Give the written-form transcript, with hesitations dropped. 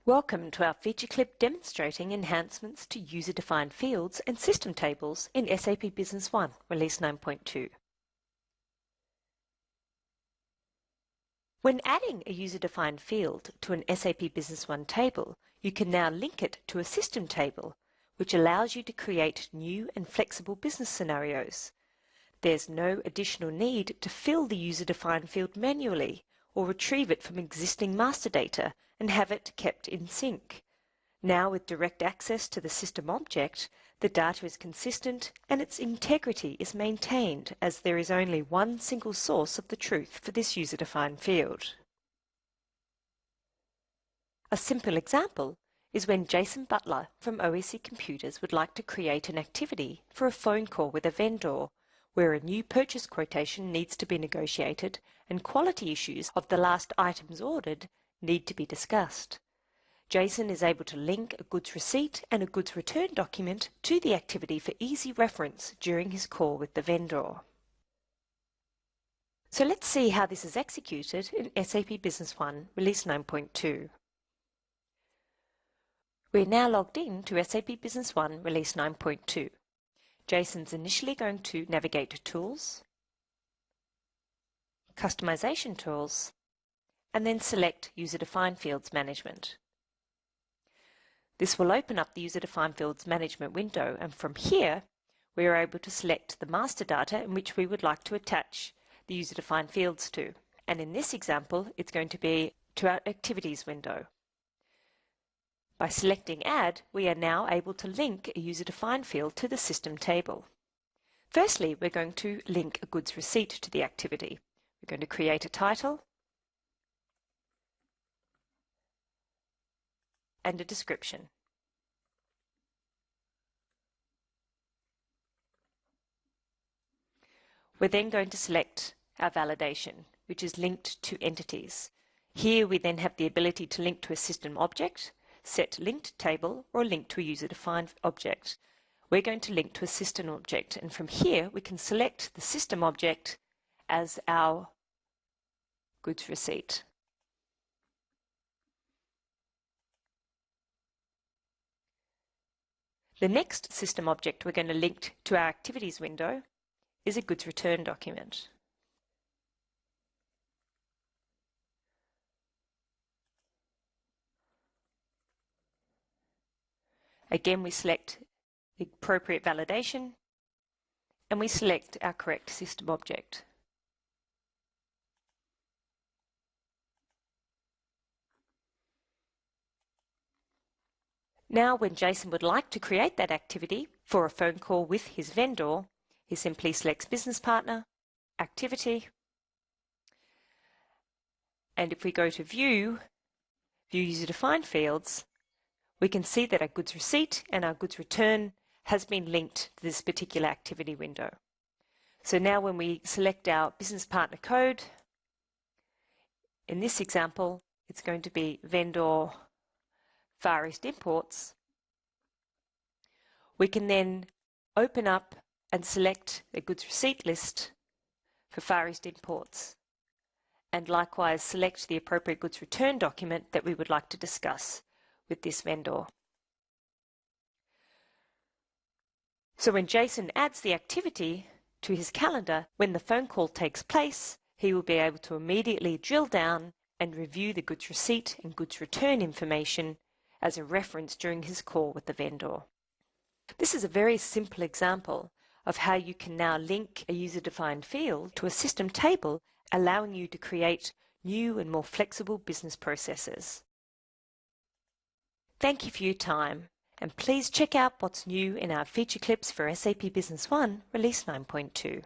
Welcome to our feature clip demonstrating enhancements to user-defined fields and system tables in SAP Business One, Release 9.2. When adding a user-defined field to an SAP Business One table, you can now link it to a system table, which allows you to create new and flexible business scenarios. There's no additional need to fill the user-defined field manually or retrieve it from existing master data and have it kept in sync. Now, with direct access to the system object, the data is consistent and its integrity is maintained, as there is only one single source of the truth for this user-defined field. A simple example is when Jason Butler from OEC Computers would like to create an activity for a phone call with a vendor, where a new purchase quotation needs to be negotiated and quality issues of the last items ordered need to be discussed. Jason is able to link a goods receipt and a goods return document to the activity for easy reference during his call with the vendor. So let's see how this is executed in SAP Business One, Release 9.2. We're now logged in to SAP Business One, Release 9.2. Jason's initially going to navigate to Tools, Customization Tools, and then select User-Defined Fields Management. This will open up the User-Defined Fields Management window, and from here we are able to select the master data in which we would like to attach the user-defined fields to. And in this example, it's going to be to our Activities window. By selecting Add, we are now able to link a user-defined field to the system table. Firstly, we're going to link a goods receipt to the activity. We're going to create a title and a description. We're then going to select our validation, which is linked to entities. Here we then have the ability to link to a system object, set linked table, or link to a user-defined object. We're going to link to a system object, and from here we can select the system object as our goods receipt. The next system object we're going to link to our Activities window is a goods return document. Again, we select the appropriate validation and we select our correct system object. Now, when Jason would like to create that activity for a phone call with his vendor, he simply selects Business Partner, Activity, and if we go to View User-Defined Fields, we can see that our goods receipt and our goods return has been linked to this particular activity window. So now when we select our business partner code, in this example, it's going to be vendor Far East Imports. We can then open up and select a goods receipt list for Far East Imports, and likewise select the appropriate goods return document that we would like to discuss with this vendor. So when Jason adds the activity to his calendar, when the phone call takes place, he will be able to immediately drill down and review the goods receipt and goods return information as a reference during his call with the vendor. This is a very simple example of how you can now link a user-defined field to a system table, allowing you to create new and more flexible business processes. Thank you for your time, and please check out what's new in our feature clips for SAP Business One, Release 9.2.